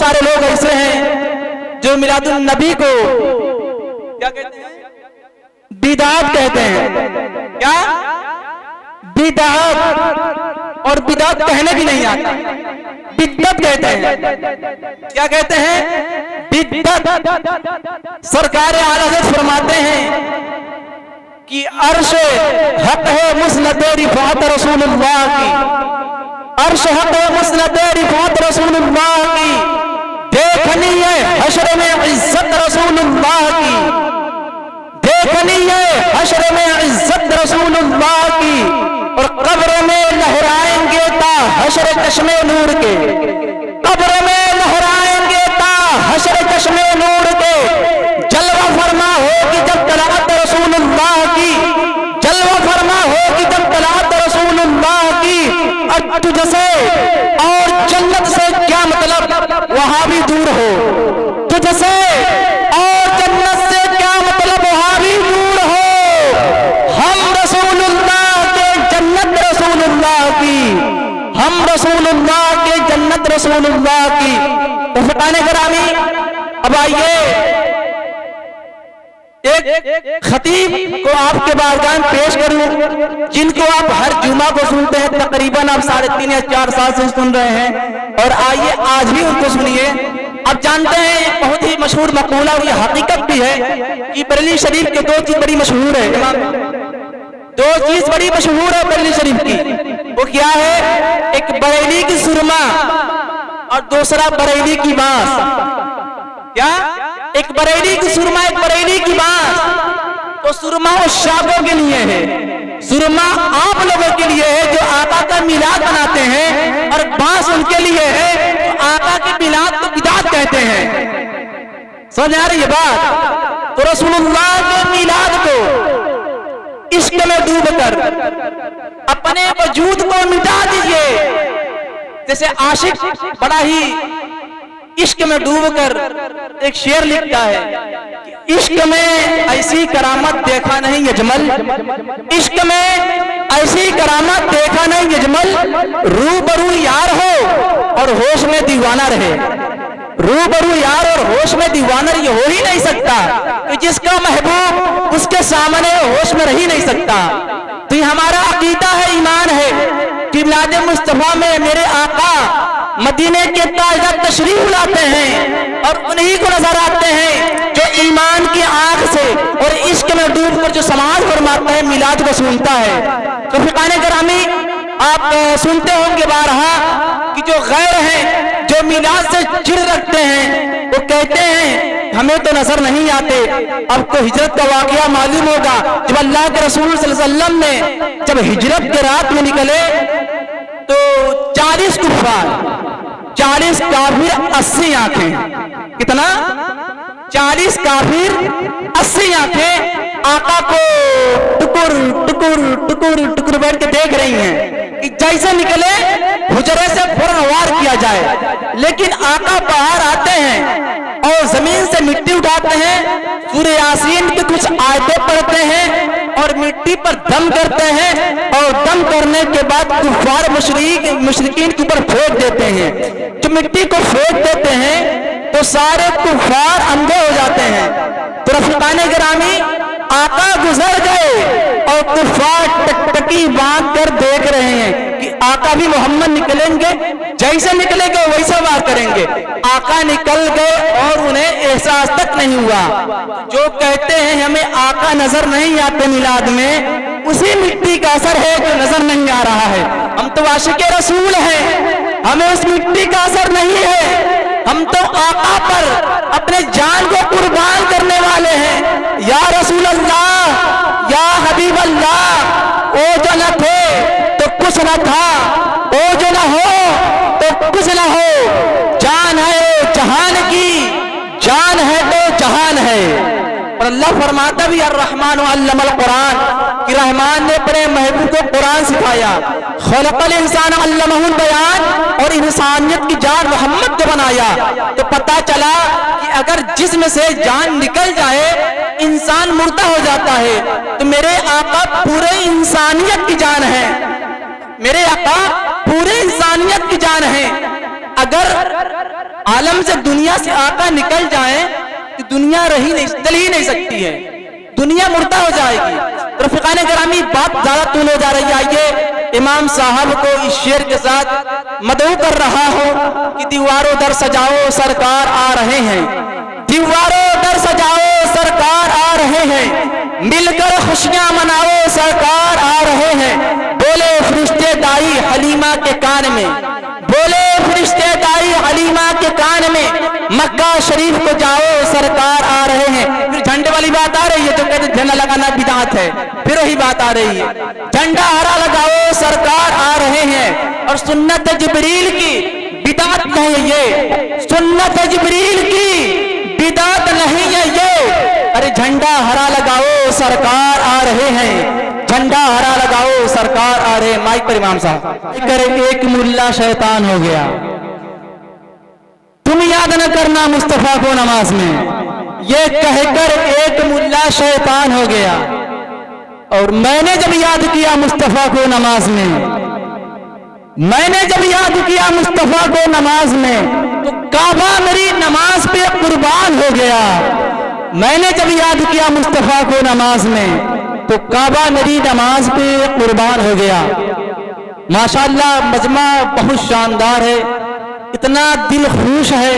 सारे लोग ऐसे हैं जो मिलादुन नबी को क्या कहते हैं, बिदात कहते हैं। क्या बिदात, और बिदात कहने भी नहीं आता, बिद्दत कहते हैं। क्या कहते हैं, बिद्दत। सरकार आला हज़रत फरमाते हैं कि अर्श हक है मुस्नद रिफात रसूलुल्लाह की, अर्श हक है मुस्नद रिफात रसूलुल्लाह की, देखनी है हश्र में इज्जत रसूलुल्लाह की, देखनी है हश्र में इज्जत रसूलुल्लाह की, और कब्र में लहराएंगे ता हश्र चश्मे नूर के, कब्र में लहराएंगे ता हश्र चश्मे नूर के, जलवा फरमा होगी जब तलात रसूलुल्लाह की, जलवा फरमा होगी जब तलात रसूलुल्लाह की। और तुझसे और जन्नत से क्या मतलब, वहां भी दूर हो, तुझसे और जन्नत से क्या मतलब, वहां भी दूर हो। हम रसूलुल्लाह के जन्नत रसूलुल्लाह की, हम रसूलुल्लाह के जन्नत रसूलुल्लाह की। तो फकाने करामी, अब आइए एक खतीब को आपके बारगाह में पेश करूं, जिनको आप हर जुमा को सुनते हैं, तकरीबन आप 3.5 या 4 साल से सुन रहे हैं, और आइए आज भी उनको सुनिए। आप जानते हैं बहुत ही मशहूर मकूला, और ये हकीकत भी है कि बरेली शरीफ के 2 चीज बड़ी मशहूर है, 2 चीज बड़ी मशहूर है बरेली शरीफ की। वो क्या है, एक बरेली की सुरमा और दूसरा बरेली की बांस। क्या, एक बरेली की सुरमा, एक बरेली की बांस। तो सुरमा उस शाखों के लिए है, सुरमा आप लोगों के लिए है जो आका का मिलाद बनाते हैं, और बांस उनके लिए है तो आका के मिलाद को बिदात कहते हैं। समझ आ रही है बात? तो रसूलुल्लाह के मिलाद को इश्क में डूबकर अपने वजूद को मिटा दीजिए। जैसे आशिक बड़ा ही इश्क में डूबकर एक शेर लिखता है कि इश्क में ऐसी करामत देखा नहीं यजमल, इश्क में ऐसी करामत देखा नहीं यजमल, रूबरू यार हो और होश में दीवाना रहे, रूबरू यार और होश में दीवाना ये हो ही नहीं सकता कि जिसका महबूब उसके सामने होश में रह ही नहीं सकता। तो ये हमारा अकीदा है, ईमान है कि मिलाद मुस्तफा में मेरे आका मदीने के ताजदार तशरीफ लाते हैं, और उन्हीं को नजर आते हैं जो ईमान की आंख से और इश्क में डूबकर जो समाज फरमाता है, मिलाद को सुनता है। तो फिकाने करामी, आप सुनते होंगे बारहा कि जो गैर हैं, जो मिलाद से चिढ़ रखते हैं, वो कहते हैं हमें तो नजर नहीं आते। अब तो हिजरत का वाकया मालूम होगा, जब अल्लाह के रसूल सल्लल्लाहु अलैहि वसल्लम ने जब हिजरत के रात में निकले तो 40 कुफ्फार, 40 काफिर, 80 आंखें। कितना? 40 काफिर, 80 आंखें आका को टुकुर टुकुर टुकुर टुकुर बैठ के देख रही हैं कि जैसे निकले हुजरे से फौरन वार किया जाए। लेकिन आका बाहर आते हैं और जमीन से मिट्टी उठाते हैं, सूरह यासीन की कुछ आयतें पढ़ते हैं और मिट्टी पर दम करते हैं, और दम करने के बाद कुफ्फार मुशरिकीन के ऊपर फेंक देते हैं। जो मिट्टी को फेंक देते हैं तो सारे कुफ्फार अंधे हो जाते हैं। तो रफ़ीक़ाने गिरामी, आका गुजर गए और कुफ्फार टकटकी बांध कर देख रहे हैं कि आका भी मोहम्मद निकलेंगे, जैसे निकलेंगे वैसा वार करेंगे। आका निकल गए और उन्हें एहसास तक नहीं हुआ। जो कहते हैं हमें आका नजर नहीं आते मिलाद में, उसी मिट्टी का असर है जो नजर नहीं आ रहा है। हम तो आशिक़े रसूल हैं, हमें उस मिट्टी का असर नहीं है। हम तो आका पर अपने जान को कुर्बान करने वाले हैं। या रसूल अल्लाह, या हबीब अल्लाह, ओ जो न थे तो कुछ न था, ओ जो न हो तो कुछ न हो, जान है जहान की, जान है तो जहान है। और अल्लाह फरमाता भी अर्रहमान अल्लमल कुरान कि रहमान ने अपने महबूब को कुरान सिखाया। खलक़ल इंसान अल्लमहुल बयान, और इंसानियत की जान मोहम्मद को बनाया। तो पता चला कि अगर जिस्म से जान निकल जाए इंसान मुर्दा हो जाता है। तो मेरे आका पूरे इंसानियत की जान है, मेरे आका पूरे इंसानियत की जान है। अगर عالم سے دنیا سے آقا نکل جائیں کہ دنیا چل ہی نہیں سکتی ہے، دنیا مردہ ہو جائے گی۔ رفیقان گرامی بات زیادہ طول ہو جا رہی ہے، آئیے امام صاحب کو اس شعر کے ساتھ مدعو کر رہا ہوں کہ دیواروں در سجاؤ سرکار آ رہے ہیں، دیواروں در سجاؤ سرکار آ رہے ہیں، مل کر خوشیاں مناؤ سرکار آ رہے ہیں، بولے فرشتے دائی حلیمہ کے کان میں، بولے فرشتے دائی حلیمہ کے کان میں، مکہ شریف کو جاؤ سرکار آ رہے ہیں۔ پھر جھنڈے والی بات آ رہی ہے، جو کہتے ہیں جھنڈا لگانا بدعت ہے، پھر وہی بات آ رہی ہے، جھنڈا ہرا لگاؤ سرکار آ رہے ہیں۔ اور سنت جبریل کی بدعت نہیں یہ، سنت جبریل کی بدعت نہیں ہے یہ، ارے جھنڈا ہرا لگاؤ سرکار آ رہے ہیں، جھنڈا ہرا لگاؤ سرکار آ رہے ہیں۔ مائک پر امام صاحب کرے ایک ملا شیطان ہو گیا، تم یاد نہ کرنا مصطفیٰ کو نماز میں، یہ کہہ کر ایک ملا شیطان ہو گیا، اور میں نے جب یاد کیا مصطفیٰ کو نماز میں، میں نے جب یاد کیا مصطفیٰ کو نماز میں، تو کعبہ میری نماز پہ قربان ہو گیا، میں نے جب یاد کیا مصطفیٰ کو نماز میں، تو کعبہ میری نماز پہ قربان ہو گیا۔ ماشاءاللہ مجمع بہت شاندار ہے، اتنا دل خوش ہے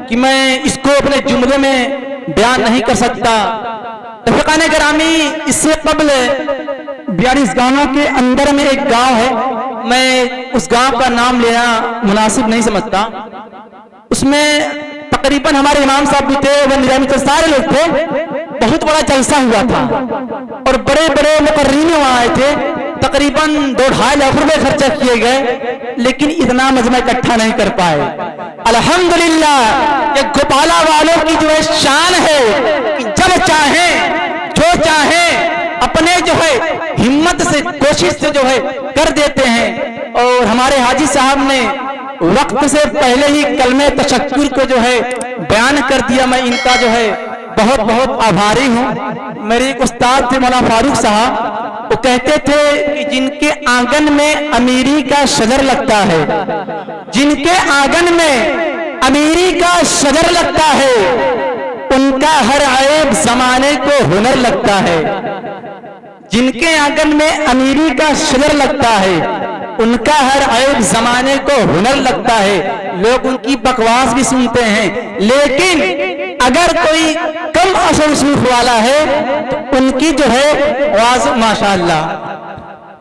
کہ میں اس کو اپنے جملے میں بیان نہیں کر سکتا۔ رفیقان گرامی، اس سے قبل 42 گاؤں کے اندر میں ایک گاؤں ہے، میں اس گاؤں کا نام لینا مناسب نہیں سمجھتا، اس میں تقریباً ہمارے امام صاحب بھی تھے، وہ نظامی تھے، سارے لوگ تھے، بہت بڑا جلسہ ہوا تھا اور بڑے بڑے مقررین وہاں آئے تھے، تقریباً 2-2.5 لاکھ روپے خرچہ کیے گئے، لیکن اتنا مجمع اکٹھا نہیں کر پائے۔ الحمدللہ یہ گوپالہ والوں کی جو ہے شان ہے کہ جب چاہیں جو چاہیں اپنے جو ہے ہمت سے کوشش سے جو ہے کر دیتے ہیں۔ اور ہمارے حاجی صاحب نے وقت سے پہلے ہی کلمہ تشکر کو جو ہے بیان کر دیا، میں ان کا جو ہے بہت بہت آبھاری ہوں۔ میرے ایک استاد تھے مولانا فاروق صاحب، وہ کہتے تھے کہ جن کے آنگن میں امیری کا شجر لگتا ہے، جن کے آنگن میں امیری کا شجر لگتا ہے، ان کا ہر عیب زمانے کو ہنر لگتا ہے۔ جن کے آنگن میں امیری کا شجر لگتا ہے، ان کا ہر عیب زمانے کو ہنر لگتا ہے۔ لوگ ان کی بکواس بھی سنتے ہیں، لیکن اگر کوئی کم اثر رسوخ والا ہے تو ان کی جو ہے واضح ماشاءاللہ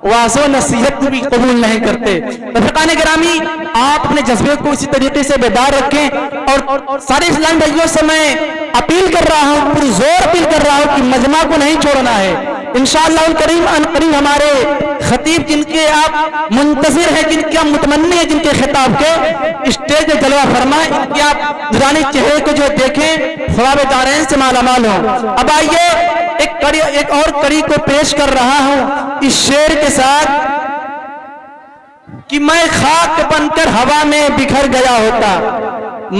واضح و نصیحت بھی قبول نہیں کرتے۔ رفیقان گرامی، آپ اپنے جذبے کو اسی طریقے سے بیدار رکھیں، اور سارے اسلام بھائیوں سے میں اپیل کر رہا ہوں، پوری زور اپیل کر رہا ہوں کہ مجمع کو نہیں چھوڑنا ہے۔ انشاءاللہ الکریم قریب ہمارے خطیب جن کے آپ منتظر ہیں، جن کے آپ متمنی ہیں، جن کے خطاب کے اسٹیج پہ جلوہ فرمائیں، ان کے آپ نورانی چہرے کو جو دیکھیں ثواب دارین سے مالا مال ہوں۔ اب آئیے ایک اور کڑی کو پیش کر رہا ہوں اس شعر کے ساتھ کہ میں خاک بن کر ہوا میں بکھر گیا ہوتا،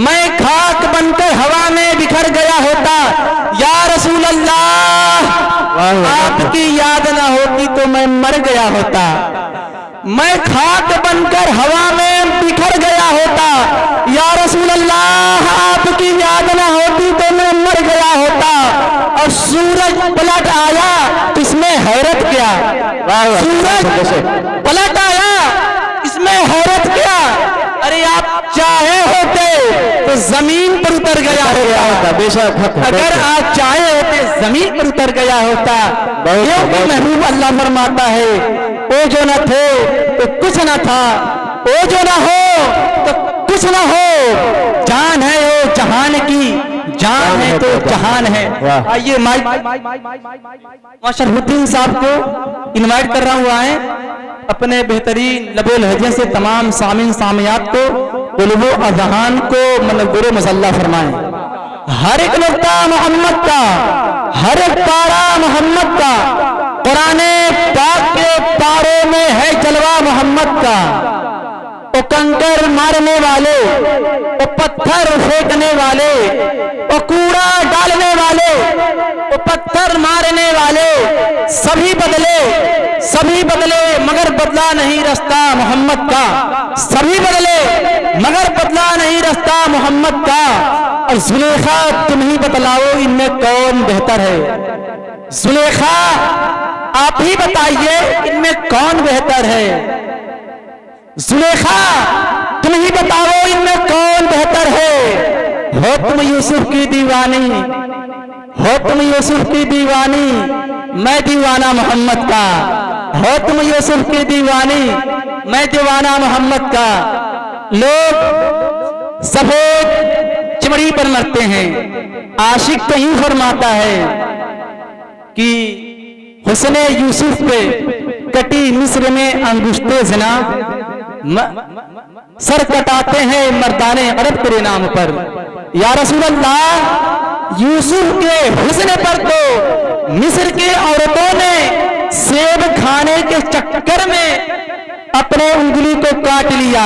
میں خاک بن کر ہوا میں بکھر گیا ہوتا، یا رسول اللہ آپ کی یاد نہ ہوتی تو میں مر گیا ہوتا، میں خاک بن کر ہوا میں بکھر گیا ہوتا، یا رسول اللہ آپ کی یاد نہ ہوتی تو میں مر گیا ہوتا۔ اور سورج پلٹ آیا تو اس میں حیرت کیا، سورج پلٹ آیا اس میں حیرت کیا، ارے آپ چاہے ہوتے تو زمین پر اتر گیا ہوتا، بے شک اگر آپ چاہے ہوتے زمین پر اتر گیا ہوتا۔ کیونکہ محبوب اللہ فرماتا ہے وہ جو نہ تھے تو کچھ نہ تھا، وہ جو نہ ہو تو کچھ نہ ہو، جان ہے وہ جہان کی، جان ہے تو جہان ہے۔ آئیے شرف الدین صاحب کو انوائٹ کر رہا ہوں، آئیں اپنے بہترین لب و لہجے سے تمام سامعین سامعات کو قلوب و اذہان کو منور و مسلح فرمائیں۔ ہر ایک نقطہ محمد کا، ہر ایک پارہ محمد کا، قرآن پاک کے پاروں میں ہے جلوہ محمد کا۔ وہ کنکر مارنے والے، وہ پتھر پھینکنے والے، وہ کوڑا ڈالنے والے، وہ پتھر مارنے والے، سبھی بدلے सभी बदले मगर बदला नहीं रास्ता मोहम्मद का, सभी बदले मगर बदला नहीं रास्ता मोहम्मद का। और जुलेखा तुम ही बतलाओ इनमें कौन बेहतर है, जुलेखा आप ही बताइए इनमें कौन बेहतर है, जुलेखा तुम ही बताओ इनमें कौन बेहतर है। हो तुम यूसुफ की दीवानी, हो तुम यूसुफ की दीवानी, मैं दीवाना मोहम्मद का। हो तुम यूसुफ की दीवानी, मैं दीवाना मोहम्मद का। लोग सफेद चमड़ी पर मरते हैं, आशिक कहीं फरमाता है कि हुस्ने यूसुफ पे कटी मिस्र में अंगुश्ते ज़िना, सर कटाते हैं मर्दाने अरब तेरे नाम पर। या रसूल अल्लाह, यूसुफ के हुस्न पर तो मिस्र की औरतों ने सेब खाने के चक्कर में अपने उंगली को काट लिया,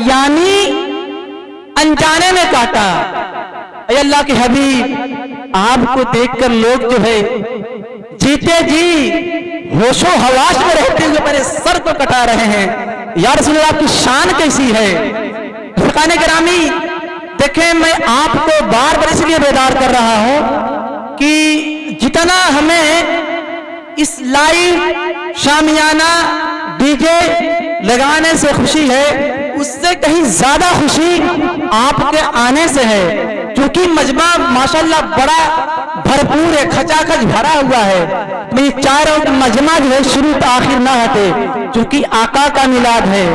यानी अनजाने में काटा। ऐ अल्लाह के हबीब, आपको देखकर लोग जो है जीते जी होशो हवास में रहते हुए मेरे सर को कटा रहे हैं। या रसूल अल्लाह, आपकी शान कैसी है। फकाने गिरामी, देखें मैं आपको बार बार इसलिए बेदार कर रहा हूं कि जितना हमें इस लाइव शामियाना डीजे लगाने से खुशी है, उससे कहीं ज्यादा खुशी आपके आने से है, क्योंकि मजमा माशाल्लाह बड़ा भरपूर है, खचाखच भरा हुआ है। मैं चाह रहा हूं कि मजमा जो है शुरू तो आखिर ना हटे, क्योंकि आका का मिलाद है।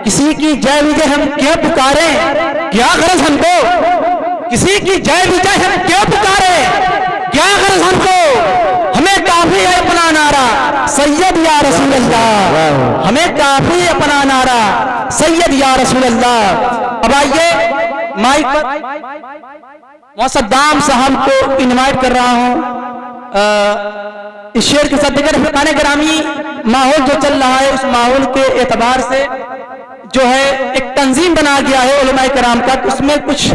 किसी की जय विजय हम क्यों पुकारें, क्या गरज हमको, किसी की जय विजय हम क्यों पुकारें, क्या गरज हमको। हमें काफी है अपना नारा सैयद या रसूल अल्लाह, हमें काफी है अपना नारा सैयद या रसूल अल्लाह। अब आइए माइक पर सद्दाम साहब को इनवाइट कर रहा हूं। इस शेर के साथ दिगर फकाने ग्रामी, माहौल जो चल रहा है उस माहौल के एतबार से जो है एक तंजीम बना गया है उलमाए कराम का, तो उसमें कुछ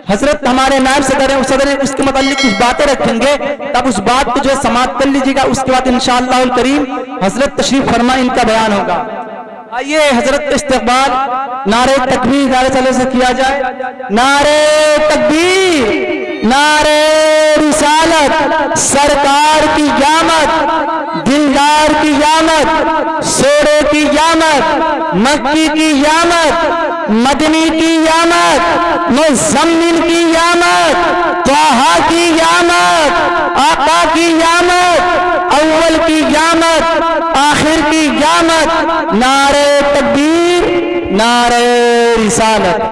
हजरत हमारे नायब सदर हैं, उस सदर उसके मतलब कुछ बातें रखेंगे, तब उस बात को जो है समाप्त कर लीजिएगा। उसके बाद इंशाअल्लाह उल करीम हजरत तशरीफ फरमा, इनका बयान होगा। आइए हजरत इस्तकबाल नारे तकबीर नारे चले से किया जाए। नारे तकबीर, नारे रिसालत, सरकार की यामत, दिलदार की यामत, सोरे की यामत, मक्की की यामत, मदनी की यामत, मुज़म्मिल की यामत, त्वाहा की यामत, आका की यामत, अव्वल की यामत, आखिर की यामत। नारे तकबीर, नारे रिसालत।